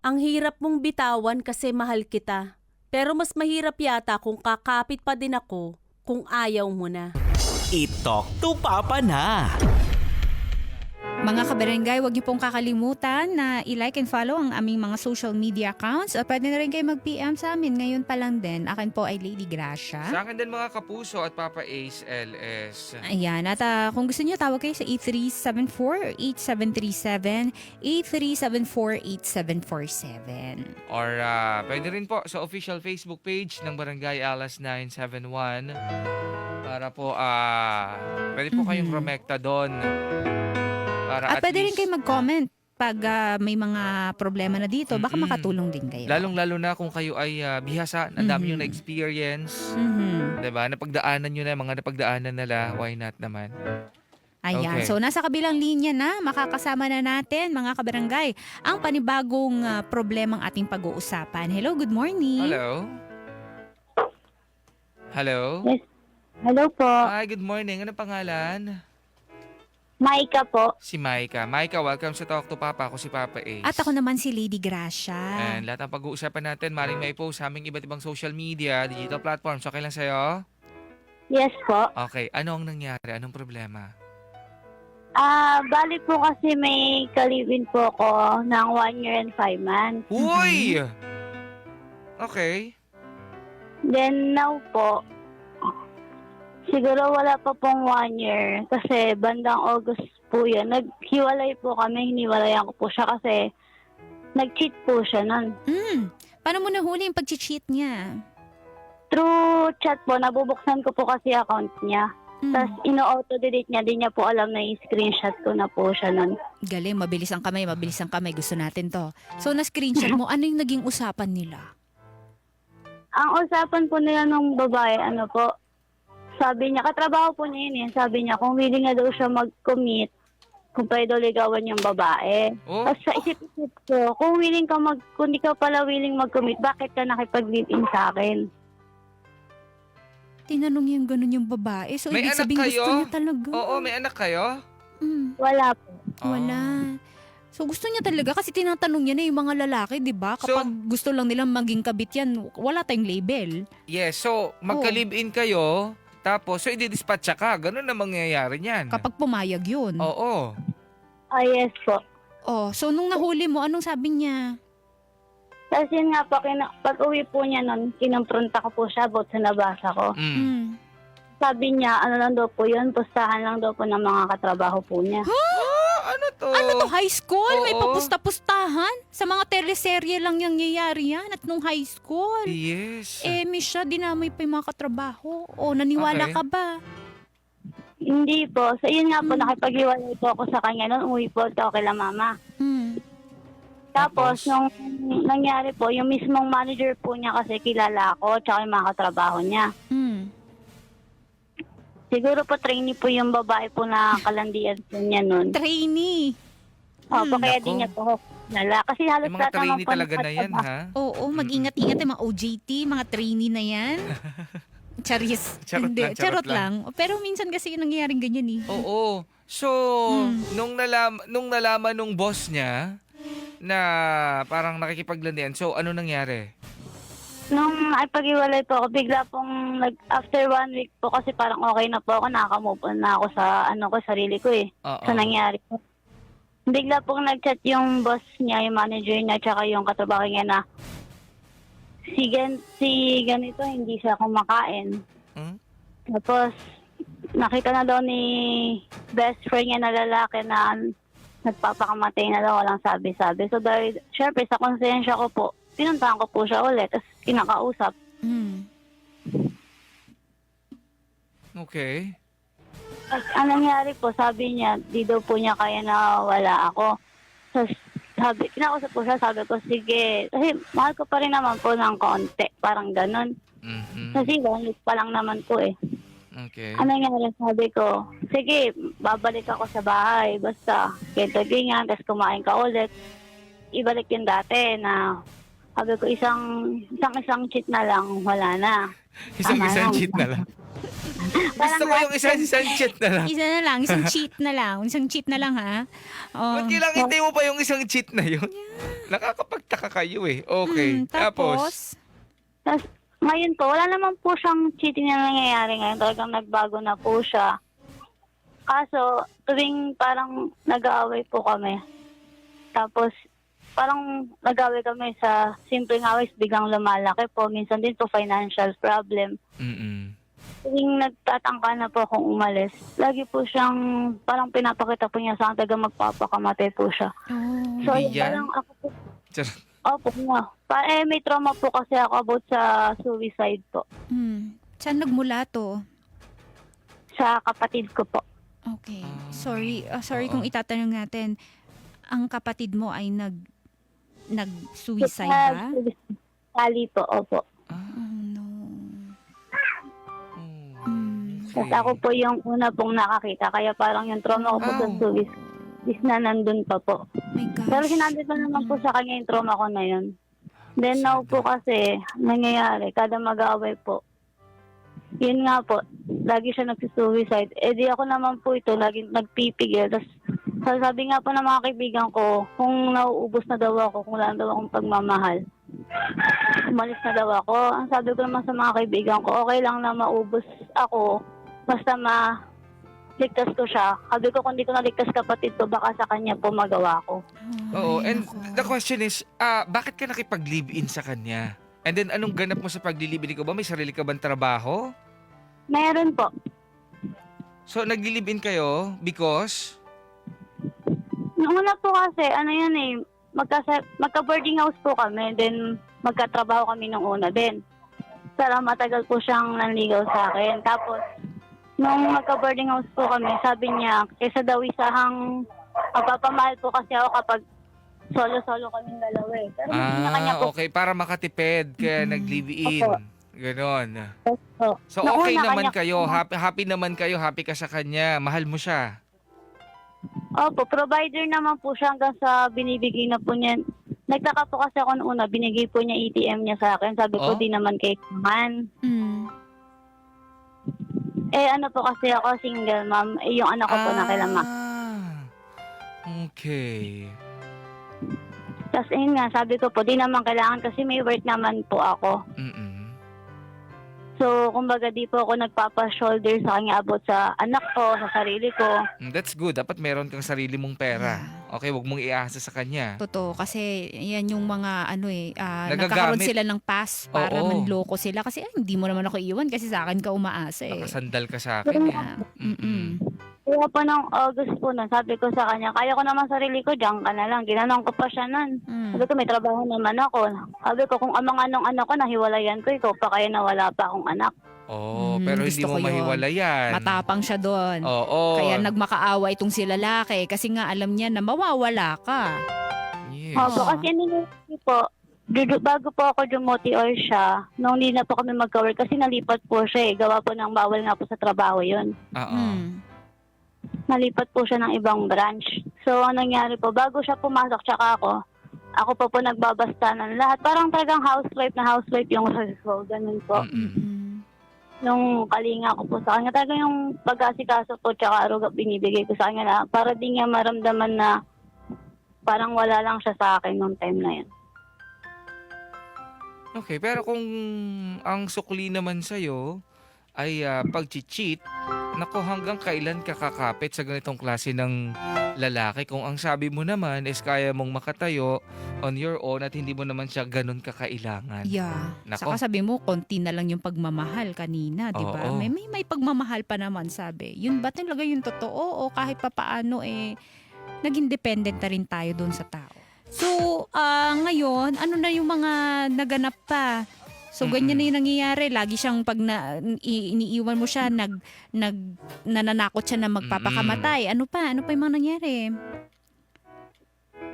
Ang hirap mong bitawan kasi mahal kita. Pero mas mahirap yata kung kakapit pa din ako kung ayaw mo na. I-talk to Papa na! Mga kabarangay, huwag niyo pong kakalimutan na i-like and follow ang aming mga social media accounts. At pwede na rin kayo mag-PM sa amin. Ngayon pa lang din. Akin po ay Lady Gracia. Sa akin din mga kapuso at Papa Ace LS. Ayan. At kung gusto niyo, tawag kayo sa 8374-8737, 8374-8747. Or pwede rin po sa official Facebook page ng Barangay Alas 971 para po pwede po kayong rumekta doon. Para At pwede rin least, kayo mag-comment pag may mga problema na dito. Baka makatulong din kayo. lalong-lalo na kung kayo ay bihasa, ang dami yung na-experience. Diba? Napagdaanan nyo na, mga napagdaanan nila, why not naman? Ayan. Okay. So, nasa kabilang linya na, makakasama na natin, mga kabarangay, ang panibagong problemang ating pag-uusapan. Hello, good morning. Hello? Hello? Yes. Hello po. Hi, good morning. Ano pangalan? Maika po. Si Maika. Maika, welcome sa Talk to Papa. Ako si Papa Ace. At ako naman si Lady Gracia. And lahat ng pag-uusapan natin, maring may post sa aming iba't ibang social media, digital platforms. Okay lang sa'yo? Yes po. Okay. Ano ang nangyari? Anong problema? Bali po kasi may kalibin po ako ng 1 year and 5 months. Uy! Okay. Then now po, siguro wala pa pong 1 year kasi bandang August po yun. Naghiwalay po kami, hiniwalayan ko po siya kasi nag-cheat po siya nun. Paano mo nahuli yung pag-cheat niya? Through chat po, nabubuksan ko po kasi account niya. Tapos ino-auto-delete niya, di niya po alam na i-screenshot ko na po siya nun. Galing, mabilis ang kamay. Gusto natin to. So, na-screenshot mo, ano yung naging usapan nila? Ang usapan po nila nung babae, ano po, sabi niya, katrabaho po niya yun eh. Sabi niya, kung willing na daw siya mag-commit, kung pwede daw ligawan yung babae. Oh? Tapos sa isip-isip ko, kung hindi ka pala willing mag-commit, bakit ka nakipag-live-in sa akin? Tinanong niya yung ganun yung babae. So, May ibig anak sabihin kayo? gusto niya talaga. Oo, may anak kayo? Wala po. Wala. So, gusto niya talaga kasi tinatanong niya na yung mga lalaki, di ba? Kapag gusto lang nilang maging kabit yan, wala tayong label. Yes, so magka-live-in kayo, tapos so i-dispatcha ka. Ganun na mangyayari niyan. Kapag pumayag yun. Oo. Yes po. Oh, so nung nahuli mo, anong sabi niya? Tapos yun nga po, pag-uwi po niya nun, kinumpronta ko po siya about sa nabasa ko. Sabi niya, ano lang daw po yun, pustahan lang daw po ng mga katrabaho po niya. Ano to? Ano to, high school? May Oo. papusta-pustahan? Sa mga teleserye lang yung nangyayari yan at nung high school. Yes. Miss siya, dinamay pa yung mga katrabaho. O, naniwala Okay. ka ba? Hindi po. So yun nga po, nakipag-iwalay po ako sa kanya nun, umuwi po ako kila mama. Tapos, nung nangyari po, yung mismong manager po niya kasi kilala ako, tsaka yung mga katrabaho niya. Siguro po trainee po yung babae po na kalandian po niya nun. Trainee. Opo, kaya Nako. di niya po ako kilala. Kasi halos Yung mga lahat naman trainee po talaga na yan, ha? Oo, mag-ingat-ingat yung mga OJT, mga trainee na yan. Charis. Charot Hindi, lang, charot lang. Pero minsan kasi yung nangyayaring ganyan eh. Oo. So, nung nalaman nung boss niya na parang nakikipaglandian, so ano nangyari? Nung nakipag-iwalay po ako, bigla pong after 1 week po kasi parang okay na po ako, nakaka-move on na ako sa sarili ko eh. Oo. Sa nangyari po. Bigla pong nag-chat yung boss niya, yung manager niya, tsaka yung katrabaho niya na si ganito, hindi siya kumakain. Tapos, nakita na daw ni best friend niya na lalaki na nagpapakamatay na daw, walang sabi-sabi. So, dahil, syempre, sa konsensya ko po, pinuntahan ko po siya ulit, tapos kinakausap. Okay. At ang nangyari po, sabi niya, di daw po niya kaya na wala ako. So, kinakausap po siya, sabi ko, sige. Kasi mahal ko pa rin naman po ng konti, parang ganun. Kasi 1 week pa lang naman po eh. Okay. Ano nangyari, sabi ko, sige, babalik ako sa bahay. Basta, ganyan, tapos kumain ka ulit. Ibalik yung dati na, sabi ko, isang cheat na lang, wala na. Isang Tama cheat lang. na lang. Gusto ko yung isang cheat na lang. Isa na lang, isang cheat na lang. Isang cheat na lang, ha? Oh. Ba't kailangan hintay mo pa yung isang cheat na yun? Nakakapagtaka kayo eh. Okay. Tapos? Tapos, ngayon po, wala naman po siyang cheating na nangyayari ngayon. Talagang nagbago na po siya. Kaso, tuwing parang nag-aaway po kami. Tapos, parang nag-aaway kami sa simpleng away, biglang lumalaki po. Minsan din po financial problem. Tuwing nagtatangka na po akong umalis, lagi po siyang parang pinapakita po niya sa akin, taga magpapakamatay po siya. Oh. So, Hindi yan? parang ako po, Charot. opo nga. May trauma po kasi ako about sa suicide po. Saan nagmula to? Sa kapatid ko po. Okay. Sorry Oo. kung itatanong natin. Ang kapatid mo ay nag-suicide ba? Kali po, opo. Oh, no. Tapos ako po yung una pong nakakita, kaya parang yung trauma ko po sa suicide is na nandun pa po. My gosh. Pero sinabi ko naman po sa kanya yung trauma ko na yun. Then now po kasi, nangyayari, kada mag-aaway po, yun nga po, lagi siya nagsusuicide. Di ako naman po ito, lagi nagpipigil. Tapos sabi nga po ng mga kaibigan ko, kung nauubos na daw ako, kung wala na daw akong pagmamahal, umalis na daw ako. Ang sabi ko naman sa mga kaibigan ko, okay lang na maubos ako, basta ligtas ko siya. Sabi ko, kung di ko naligtas kapatid ko, baka sa kanya po magawa ko. Oo, Ay, and nako. the question is, bakit ka nakipag-live-in sa kanya? And then, anong ganap mo sa pag-live-in ko ba? May sarili ka bang trabaho? Meron po. So, nag-live-in kayo because? Noong una po kasi, ano yan eh, magka-boarding house po kami, then magkatrabaho kami nung una din. Pero matagal po siyang nanligaw sa akin. Tapos, nung magka-boarding house po kami, sabi niya, kaysa daw isahang magpapamahal po kasi ako kapag solo-solo kaming dalawa eh. Pero hindi na kanya po. Okay, para makatipid, kaya nag-live-in. Opo. Ganon. Po. So, Noong okay una, naman kanya- kayo, happy naman kayo, happy ka sa kanya, mahal mo siya. Opo, provider naman po siya hanggang sa binibigay na po niya. Nagtaka po kasi ako noong una, binigay po niya ATM niya sa akin. Sabi ko, Oh? di naman kailangan. Ano po kasi ako, single ma'am. Yung anak ko po nakilama. Okay. Tapos ayun nga, sabi ko po, di naman kailangan kasi may work naman po ako. So, kumbaga di po ako nagpapa-shoulder sa kanya about sa anak ko, sa sarili ko. That's good. Dapat meron kang sarili mong pera. Okay, wag mong iasa sa kanya. Totoo, kasi yan yung mga Nagagamit. nagkakaroon sila ng pass para Oo. manloko sila. Kasi hindi mo naman ako iwan kasi sa akin ka umaasa eh. Nakasandal ka sa akin. Yeah. Kaya po nung August po na, sabi ko sa kanya, kaya ko naman sarili ko, diyan ka na lang. Ginanong ko pa siya nun. Sabi ko, may trabaho naman ako. Sabi ko, kung amang anong anak ko, nahiwalayan ko, ikaw pa kaya na wala pa akong anak. Pero gusto hindi mo ko yun. mahiwalayan. Matapang siya doon. Oo. Kaya nagmakaawa itong si lalaki kasi nga alam niya na mawawala ka. Yes. Opo, kasi hindi po, bago po ako dumuti or siya, nung hindi na po kami magka-work, kasi nalipat po siya eh. Gawa po ng bawal nga po sa trabaho yun. Oo. Nalipat po siya ng ibang branch. So, ang nangyari po, bago siya pumasok, tsaka ako po nagbabasta ng lahat. Parang talagang housewife yung ko. Ganun po. Yung kalinga ko po sa kanya. Talagang yung pag-asikaso po, tsaka aruga binibigay ko sa kanya na para di niya maramdaman na parang wala lang siya sa akin nung time na yun. Okay, pero kung ang sukli naman sa'yo ay pag-cheat, nako, hanggang kailan ka kakapit sa ganitong klase ng lalaki? Kung ang sabi mo naman is kaya mong makatayo on your own at hindi mo naman siya ganun kakailangan. Yeah. Nako. Saka sabi mo, konti na lang yung pagmamahal kanina, di ba? Oo. May pagmamahal pa naman, sabi. Yun ba talaga yung totoo? O kahit papaano, naging dependent na rin tayo doon sa tao. So, ngayon, ano na yung mga naganap pa? So, ganyan na yung nangyayari. Lagi siyang pag iniiwan mo siya, nananakot siya na magpapakamatay. Ano pa? Ano pa yung mga nangyari?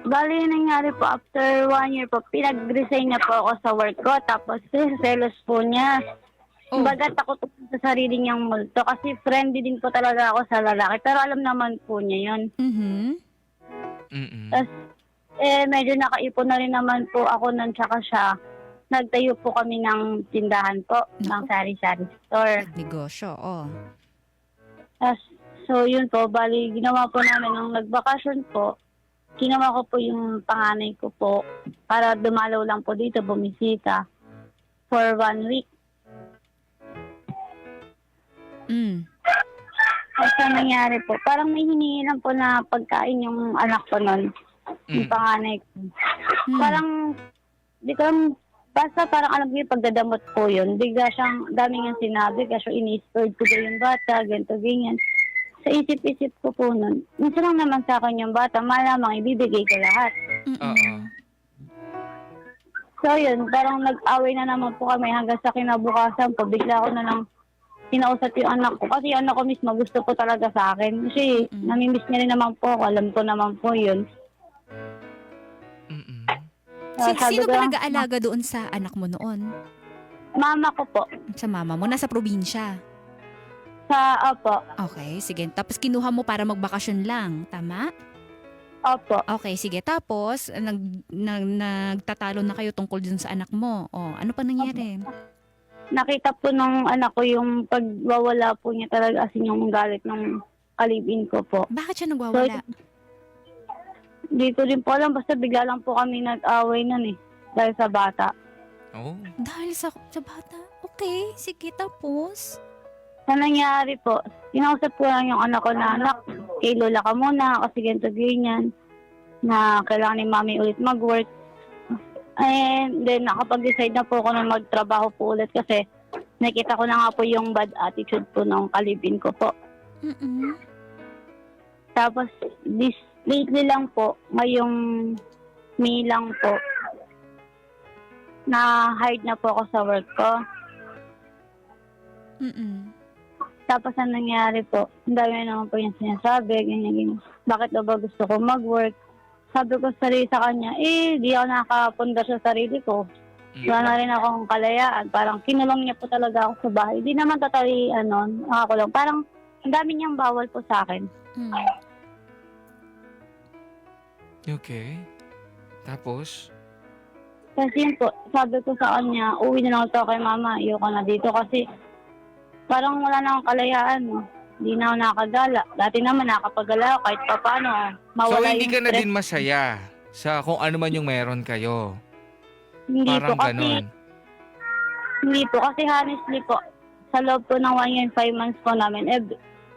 Bali, yung nangyari po, after 1 year po, pinag-resign niya po ako sa work ko. Tapos, selos po niya. Kumbaga, takot po sa sarili niyang multo. Kasi friendly din po talaga ako sa lalaki. Pero alam naman po niya yun. Tapos, medyo nakaipon na rin naman po ako nun tsaka siya. nagtayo po kami ng tindahan po, ng sari-sari store. Negosyo, oh. So yun po, bali ginawa po namin nung nagbakasyon po, ginawa ko po yung panganay ko po para dumalaw lang po dito, bumisita for 1 week. Kasi nangyari po, parang may hiningi lang po na pagkain yung anak ko nun, yung panganay ko. Parang, di ko lang, basta parang alam ko yung pagdadamot po yun. Bigla siyang, daming yung sinabi, kasi ini-spurred ko yung bata, ganito, ganyan. Sa isip-isip ko po nun, minsan lang naman sa akin yung bata, malamang ibibigay ko lahat. Oo. So yun, parang nag-away na naman po kami hanggang sa kinabukasan po, bigla ko na lang kinausap yung anak ko. Kasi yung anak ko mismo gusto po talaga sa akin. Kasi namimiss niya rin naman po ako, alam ko naman po yun. Sabi Sino ko ba lang, nag-aalaga doon sa anak mo noon? Mama ko po. Sa mama mo? Nasa probinsya? Opo. Okay, sige. Tapos kinuha mo para magbakasyon lang, tama? Opo. Okay, sige. Tapos, nagtatalo na kayo tungkol dun sa anak mo. Oh, ano pa nangyari? Nakita po nung anak ko yung pagwawala po niya talaga, asin yung galit ng kalibin ko po. Bakit siya nagwawala? Hindi ko rin po alam, basta bigla lang po kami nag-away nun dahil sa bata. Oh. Dahil sa bata? Okay, sige. Tapos? Sa nangyari po, kinausap ko lang yung anak ko na, anak, kay Lola ka muna, kasi ganito ganyan, na kailangan ni Mami ulit mag-work. And then, nakapag-decide na po ako na magtrabaho po ulit kasi nakita ko na nga po yung bad attitude po ng kalibin ko po. Tapos, lately lang po, ngayong May lang po, na-hired na po ako sa work ko. Tapos, ang nangyari po, ang dami naman po yung sinasabi, ganyan. Bakit daw ba gusto ko mag-work? Sabi ko sa kanya, di ako nakapundar sa sarili ko. Wala na rin akong kalayaan. Parang kinulong niya po talaga ako sa bahay. Hindi naman totally, nakakulong. Parang ang dami niyang bawal po sa akin. Okay. Tapos? Kasi yun po, sabi ko sa kanya, uwi na lang ito kay mama. Ayoko na dito kasi parang wala na akong kalayaan. Hindi na ako nakagala. Dati naman nakapagala ako kahit pa paano. So, Mawala hindi yung ka na stress. din masaya sa kung ano man yung meron kayo. Hindi Parang po kasi, ganon. Hindi po kasi honestly po, sa loob po ng 1 year and 5 months po namin,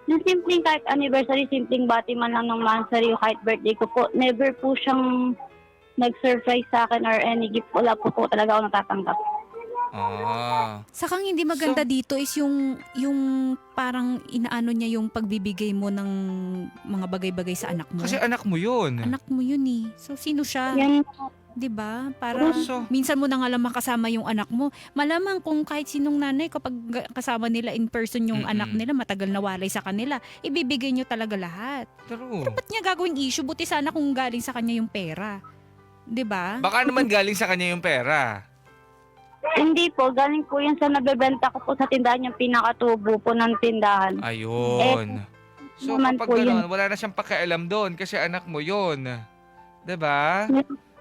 yung simpleng kahit anniversary, simpleng bati man lang ng monthsary o kahit birthday ko po, never po siyang nag-surprise sa akin or any gift. Wala po talaga ako natatanggap. Sakang hindi maganda dito is yung parang inaano niya yung pagbibigay mo ng mga bagay-bagay sa anak mo. Kasi anak mo yun. Anak mo yun eh. So, sino siya? Yan, 'Di ba? Para So, minsan mo na nga lang makasama yung anak mo. Malamang kung kahit sinong nanay kapag kasama nila in person yung anak nila, matagal na walay sa kanila, ibibigay nyo talaga lahat. true. Ba't niya gagawing issue? Buti sana kung galing sa kanya yung pera. 'Di ba? Baka naman galing sa kanya yung pera. hindi po, galing po yun sa nabebenta ko po sa tindahan, yung pinakatubo po ng tindahan. Ayun. So, naman kapag po yun. gano'n, wala na siyang pakialam doon kasi anak mo yun. 'Di ba?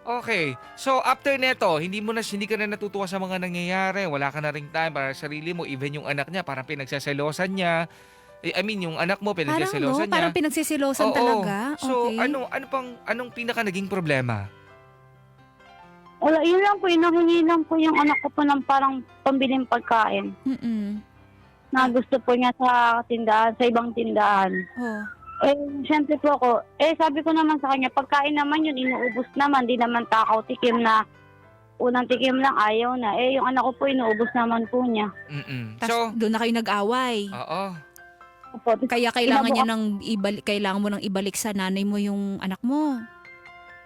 Okay. So, after neto, hindi ka na natutuwa sa mga nangyayari. Wala ka na ring time para sa sarili mo. Even yung anak niya, parang pinagsaselosan niya. I mean, yung anak mo, Parang pinagsaselosan niya. parang pinagsisilosan Oo. talaga. So, Okay. anong pinaka naging problema? Wala, yun lang po, inahingi lang po yung anak ko po ng parang pambiling pagkain na gusto po niya sa tindahan, sa ibang tindahan. Oh. Siyempre po ako, sabi ko naman sa kanya, pagkain naman yun, inuubos naman, di naman takaw tikim na, unang tikim lang, ayaw na. Yung anak ko po, inuubos naman po niya. Tapos So, doon na kayo nag-away. oo. Opo, Kaya kailangan niya kailangan mo nang ibalik sa nanay mo yung anak mo.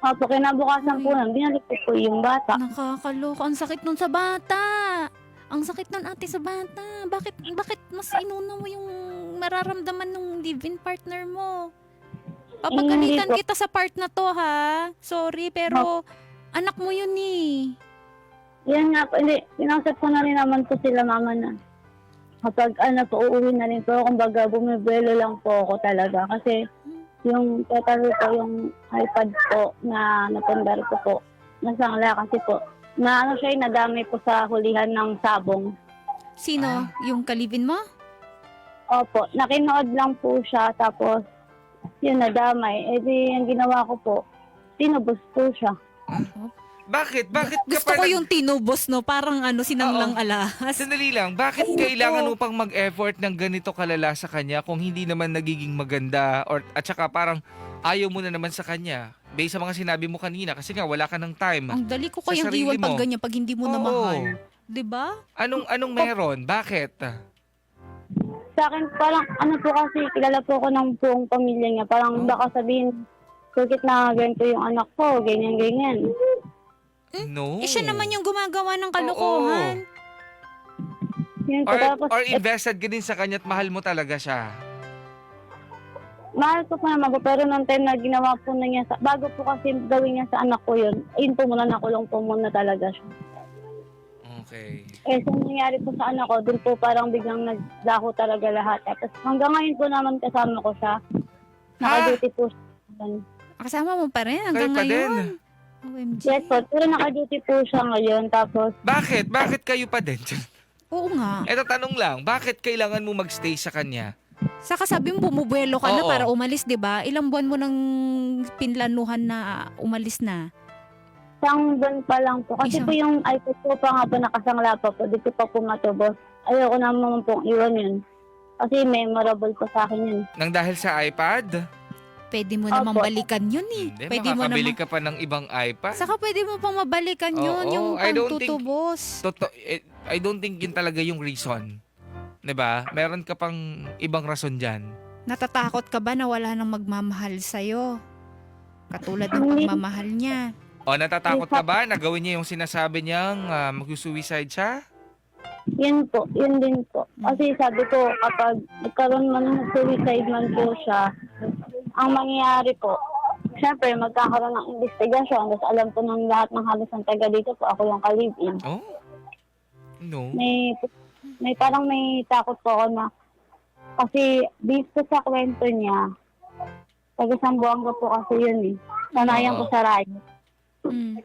Opo, kinabukasan po nun, binalik ko po yung bata. Nakakaloka. Ang sakit nun sa bata. Ang sakit nun ate sa bata. Bakit mas inuna mo yung mararamdaman ng live-in partner mo? Papagalitan Hindi po. kita sa part na to ha. Sorry pero anak mo yun eh. Yan nga po, hindi, pinausap ko na rin naman po sila mama na. Kapag po, uuwi na rin po, kumbaga bumibuelo lang po ako talaga. Kasi yung total ko, yung iPad po na napundar ko po, nasangla kasi po, na ano siya, nadamay po sa hulihan ng sabong. Sino? Yung kalibin mo? Opo, nakinood lang po siya, tapos yun, nadamay. Eh di, ang ginawa ko po, tinubos po siya. Bakit? Bakit ka Gusto pa ko yung tinubos, no? Parang sinanglang alahas. Sandali lang, bakit kailangan mo pang mag-effort ng ganito kalala sa kanya kung hindi naman nagiging maganda at saka parang ayaw mo na naman sa kanya based sa mga sinabi mo kanina kasi nga wala ka ng time. Ang dali ko Sa kayang sarili iwan pag mo. ganyan, pag hindi mo na Oo. mahal. 'Di ba? Anong meron? Bakit? Sa akin, parang ano po kasi, kilala po ako ng buong pamilya niya. Parang baka sabihin, bakit na ganito yung anak ko, ganyan-ganyan. No. Siya naman yung gumagawa ng kalokohan. Yun po, tapos, Or invested ka din sa kanya at mahal mo talaga siya. mahal ko po naman po, pero nung time na ginawa po na niya, bago po kasi gawin niya sa anak ko yun, yun po muna, nakulong po muna talaga siya. Okay. Eh, so nangyari po sa anak ko, dun po parang biglang nagdako talaga lahat. Tapos hanggang ngayon po naman kasama ko siya. Naka-duty po siya. Kasama mo pa rin Kayo hanggang pa ngayon. din. OMG. Yes po, pero naka-duty po siya ngayon. Tapos, Bakit? Bakit kayo pa din? Oo nga. Eto tanong lang, bakit kailangan mo magstay sa kanya? Saka sabi mo bumubuelo ka na Oo. para umalis, 'di ba? Ilang buwan mo nang pinlanuhan na umalis na? isang buwan pa lang po. Kasi Isang- po yung iPad ko pa nga po nakasangla pa po. Di ko pa po matubos. Ayoko naman pong iwan yun. Kasi memorable po sa akin yun. Nang dahil sa iPad? Pwede mo namang Opo. balikan yun eh. Hindi, Pwede mo makakabili namang... ka pa ng ibang iPad. Saka pwede mo pang mabalikan yun, Oo, yung I don't think- pagtutubos. I don't think yun talaga yung reason. 'Di ba? Meron ka pang ibang rason dyan. Natatakot ka ba na wala nang magmamahal sa'yo? Katulad ng Hindi. pagmamahal niya. O natatakot ka ba na gawin niya yung sinasabi niyang mag-suicide siya? Yun po, yun din po. Kasi sabi ko, kapag nagkaroon man ng suicide man po siya, ang mangyayari po, syempre magkakaroon ng investigasyon. Tapos alam po ng lahat ng halos ng taga dito po, ako yung ka-live-in. Oh? No. May parang may takot po ako na, kasi based po sa kwento niya, taga Sambuanga po kasi yun eh. Sanayan ko sa rayo. Mm.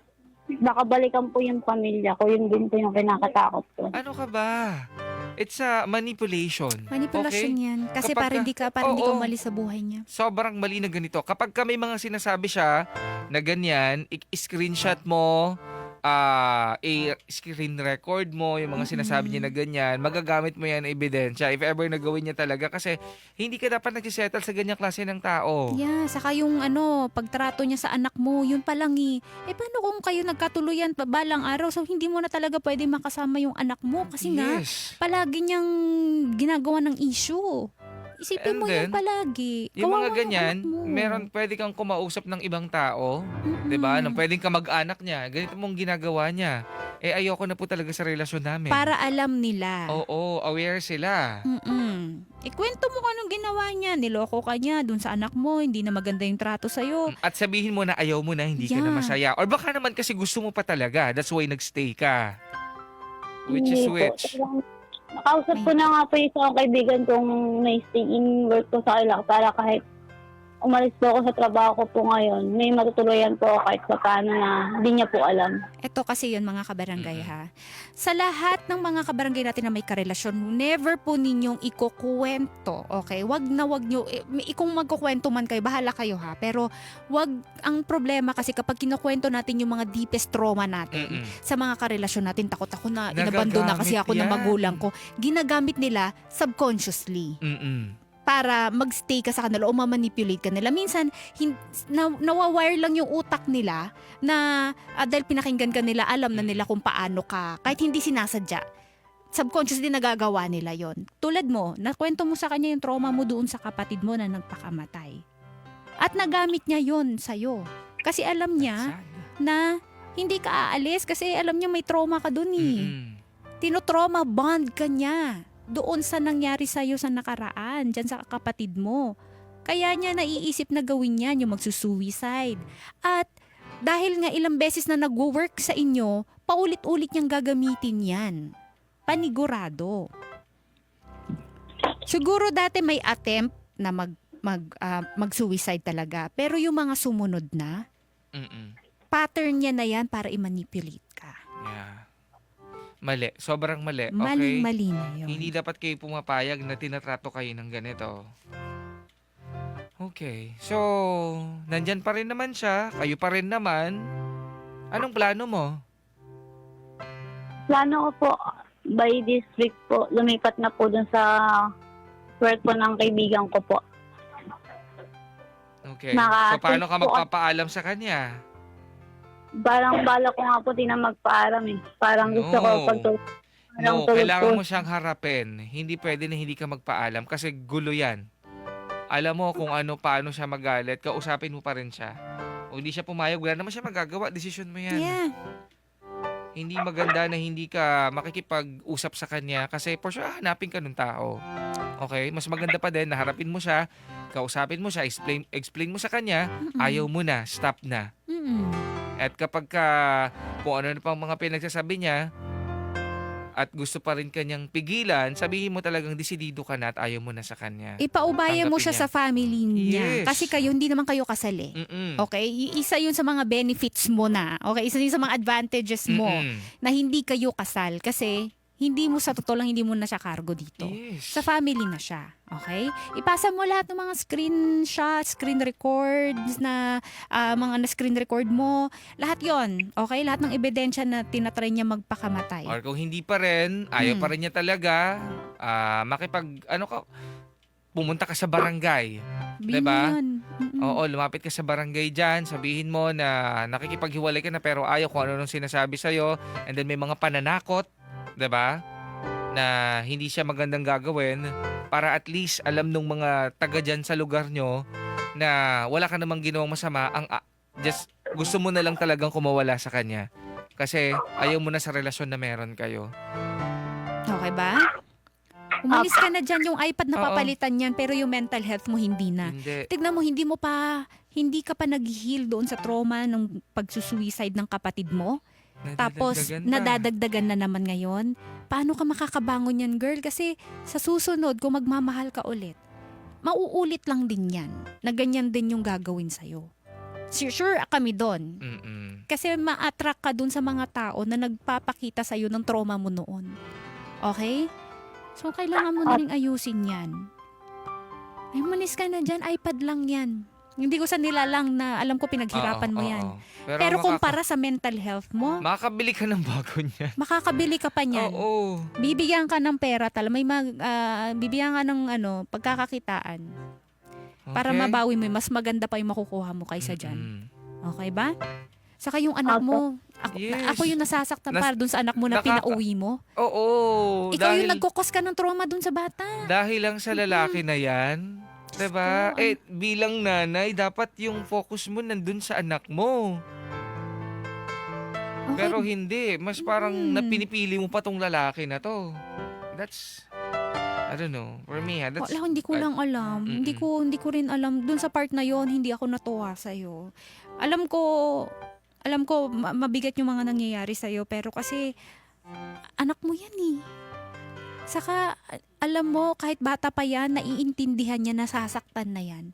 Baka balikan po yung pamilya ko, yun din po yung kinakatakot ko. Ano ka ba? It's a manipulation. Manipulation Okay? yan. Kasi Kapag para hindi ka Oo. umalis sa buhay niya. Sobrang mali na ganito. Kapag ka may mga sinasabi siya na ganyan, screenshot mo, i-screen record mo yung mga sinasabi niya na ganyan, magagamit mo yan na ebidensya if ever nagawin niya talaga kasi hindi ka dapat nagsisettle sa ganyang klase ng tao. Yeah, saka yung pagtrato niya sa anak mo, yun pa lang eh. Eh paano kung kayo nagkatuluyan balang araw? So hindi mo na talaga pwede makasama yung anak mo kasi nga Yes. palagi niyang ginagawa ng issue. Isipin And mo then, yan ganyan, Yung mga kawawa ganyan, anak mo. meron pwede kang kumausap ng ibang tao, 'di ba? Nang pwedeng ka mag-anak niya, ganito mong ginagawa niya. Eh ayoko na po talaga sa relasyon namin. Para alam nila. Oo, aware sila. Ikwento mo kung anong ginawa niya. Niloko ka niya dun sa anak mo. Hindi na maganda yung trato sa'yo. At sabihin mo na ayaw mo na, hindi ka na Yeah. masaya. Or baka naman kasi gusto mo pa talaga. That's why nagstay ka. Which is Hindi po. which? Nakausap ko na nga po yung isang kaibigan kong may stay-in work ko sa kanila para kahit umalis po ako sa trabaho ko po ngayon, may matutuluyan po ako kahit sa paano na hindi niya po alam. Ito kasi yun mga kabarangay ha. Sa lahat ng mga kabarangay natin na may karelasyon, never po ninyong ikukwento. Okay? Wag nyo, kung magkukwento man kayo, bahala kayo ha. Pero wag, ang problema kasi kapag kinukwento natin yung mga deepest trauma natin, sa mga karelasyon natin, takot ako na inabandon na kasi ako ng Nagagamit yan. magulang ko. Ginagamit nila subconsciously para magstay ka sa kanila o mamanipulate ka nila. Minsan, nawawire lang yung utak nila na dahil pinakinggan ka nila, alam na nila kung paano ka. Kahit hindi sinasadya. Subconscious din nagagawa nila yon. Tulad mo, nakwento mo sa kanya yung trauma mo doon sa kapatid mo na nagpakamatay. At nagamit niya yon sa'yo. Kasi alam niya na hindi ka aalis kasi alam niya may trauma ka doon eh. Tinotrauma bond ka niya doon sa nangyari sa'yo sa nakaraan, dyan sa kapatid mo. Kaya niya naiisip na gawin yan, yung magsusuicide. At dahil nga ilang beses na nag-work sa inyo, paulit-ulit niyang gagamitin yan. Panigurado. Siguro dati may attempt na mag-suicide talaga. Pero yung mga sumunod na, pattern niya na yan para i-manipulate ka. Mali. Sobrang mali. Okay? Maling-mali na yun. Hindi dapat kayo pumapayag na tinatrato kayo ng ganito. Okay. So, nandyan pa rin naman siya. Kayo pa rin naman. Anong plano mo? Plano ko po, by this week po, lumipat na po dun sa work po ng kaibigan ko po. Okay. So, paano ka po- magpapaalam sa kanya? Parang bala ko nga po di na magpaalam eh. Parang gusto ko No. pagtulog. No, kailangan mo siyang harapin. Hindi pwede na hindi ka magpaalam kasi gulo yan. Alam mo kung ano, paano siya magalit, kausapin mo pa rin siya. O hindi siya pumayag, wala naman siya magagawa. Desisyon mo yan. Yeah. Hindi maganda na hindi ka makikipag-usap sa kanya kasi for sure hanapin ka ng tao. Okay? Mas maganda pa din na harapin mo siya, kausapin mo siya, explain mo sa kanya, ayaw mo na, stop na. Mm-mm. At kapag kung ano na pang mga pinagsasabi niya at gusto pa rin kanyang pigilan, sabihin mo talagang desidido ka na at ayaw mo na sa kanya. Ipaubaya mo Tanggapin siya niya. sa family niya. Yes. Kasi kayo, hindi naman kayo kasali. Mm-mm. Okay? Isa yun sa mga benefits mo na. Okay? Isa yun sa mga advantages mo Mm-mm. na hindi kayo kasal. Kasi hindi mo sa totoo lang, hindi mo na siya cargo dito. Yes. Sa family na siya. Okay? Ipasa mo lahat ng mga screenshots, screen records na mga na-screen record mo. Lahat yon. Okay? Lahat ng ebidensya na tinatry niya magpakamatay. Or kung hindi pa rin, ayaw pa rin niya talaga, pumunta ka sa barangay. Diba? Yun. Mm-mm. Oo, lumapit ka sa barangay dyan, sabihin mo na nakikipaghiwalay ka na pero ayaw kung ano nung sinasabi sa'yo, and then may mga pananakot, 'di ba? Na hindi siya magandang gagawin para at least alam nung mga taga dyan sa lugar nyo na wala ka namang ginawang masama, just gusto mo na lang talagang kumawala sa kanya. Kasi ayaw mo na sa relasyon na meron kayo. Okay ba? Umalis ka na dyan, yung iPad na Oo. papalitan yan, pero yung mental health mo hindi na. Hindi. Tignan mo, hindi ka pa nag-heal doon sa trauma ng pagsusuicide ng kapatid mo. Tapos, Nadadagdagan pa. nadadagdagan na naman ngayon. Paano ka makakabangon yan, girl? Kasi sa susunod, kung magmamahal ka ulit, mauulit lang din yan na ganyan din yung gagawin sa'yo. Sure kami doon. Mm-mm. Kasi ma-attract ka dun sa mga tao na nagpapakita sa'yo ng trauma mo noon. Okay? So, kailangan mo na rin ayusin yan. Ay, malis ka na dyan. iPad lang yan. Hindi ko sa nilalang na alam ko pinaghirapan mo Oo, yan. oo. Pero kumpara sa mental health mo, makakabili ka ng bago niyan. makakabili ka pa niyan. Oo. Bibigyan ka ng pera, bibigyan ka ng pagkakakitaan para Okay. mabawi mo. Mas maganda pa yung makukuha mo kaysa dyan. Mm-mm. Okay ba? Saka yung anak mo, Yes. ako yung nasasaktan para dun sa anak mo na pinauwi mo. Oo. Ikaw yung nagkukos ka ng trauma dun sa bata. Dahil lang sa lalaki na yan, diba? Bilang nanay, dapat yung focus mo nandun sa anak mo. Okay. Pero hindi. Mas parang napinipili mo pa tong lalaki na to. That's, I don't know. For me, that's... Wala, hindi ko lang alam. Mm-mm. Hindi ko rin alam. Dun sa part na yon hindi ako natuwa sa'yo. Alam ko, mabigat yung mga nangyayari sa'yo. Pero kasi, anak mo yan eh. Saka, alam mo, kahit bata pa yan, naiintindihan niya na sasaktan na yan.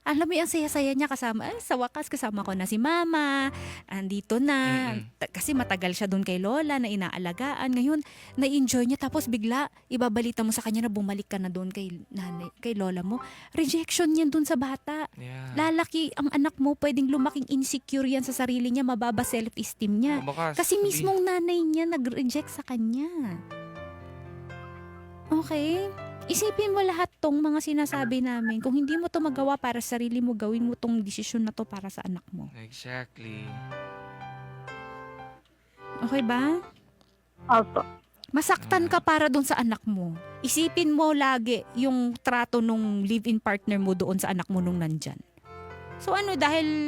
Alam mo, ang saya-saya niya kasama, sa wakas kasama ko na si mama, andito na. Kasi matagal siya doon kay lola na inaalagaan. Ngayon, na-enjoy niya. Tapos bigla, ibabalita mo sa kanya na bumalik ka na doon kay nanay, kay lola mo. Rejection yan doon sa bata. Yeah. Lalaki ang anak mo, pwedeng lumaking insecure yan sa sarili niya, mababa self-esteem niya. Baka Kasi sabihin- mismong nanay niya nag-reject sa kanya. Okay? Isipin mo lahat tong mga sinasabi namin. Kung hindi mo to magawa para sa sarili mo, gawin mo tong desisyon na to para sa anak mo. Exactly. Okay ba? Opo. Masaktan ka para doon sa anak mo. Isipin mo lagi yung trato nung live-in partner mo doon sa anak mo nung nandyan. So ano, dahil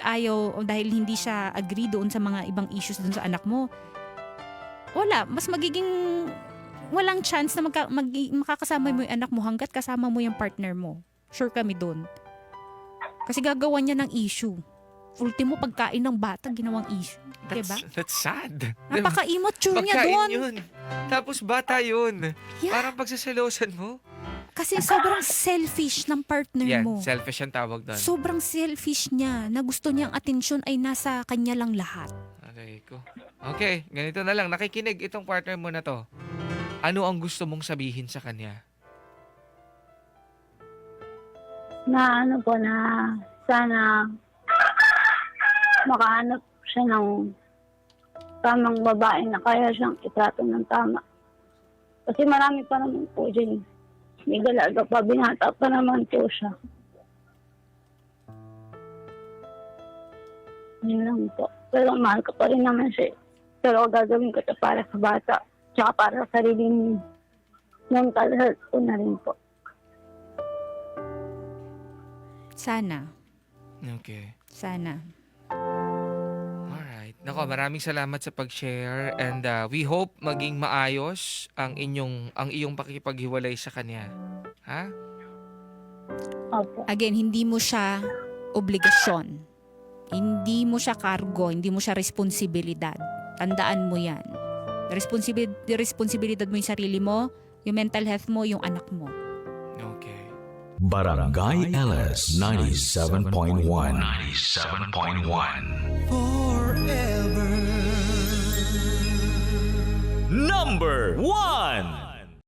ayaw o dahil hindi siya agree doon sa mga ibang issues doon sa anak mo, wala, mas magiging walang chance na makakasama mo yung anak mo hanggat kasama mo yung partner mo. Sure kami doon. Kasi gagawa niya ng issue. Ultimo, pagkain ng bata, ginawang issue. Diba? That's sad. Napaka-immature niya Pagkain doon. yun. Tapos bata yun. Yeah. Parang pagsaselosan mo. Kasi sobrang selfish ng partner Yan, mo. selfish ang tawag doon. Sobrang selfish niya na gusto niyang atensyon ay nasa kanya lang lahat. Aray ko. Okay, ganito na lang. Nakikinig itong partner mo na to. Ano ang gusto mong sabihin sa kanya? Na ano po na sana makahanap siya ng tamang babae na kaya siyang itrato ng tama. Kasi marami pa naman po dyan. May dalaga pa, binata pa naman po siya. Yun lang po. Pero mahal ko pa rin naman siya. Pero gagawin ko ito para sa bata. Tsaka para sa sariling mental health ko na rin po. Sana. Okay. Sana. Alright. Nako, maraming salamat sa pag-share and we hope maging maayos ang iyong pakikipaghiwalay sa kanya. Ha? Opo. Again, hindi mo siya obligasyon. Hindi mo siya cargo, hindi mo siya responsibilidad. Tandaan mo yan. Responsibilidad mo yung sarili mo, yung mental health mo, yung anak mo. Okay. Barangay LS 97.1. 97.1 Forever Number 1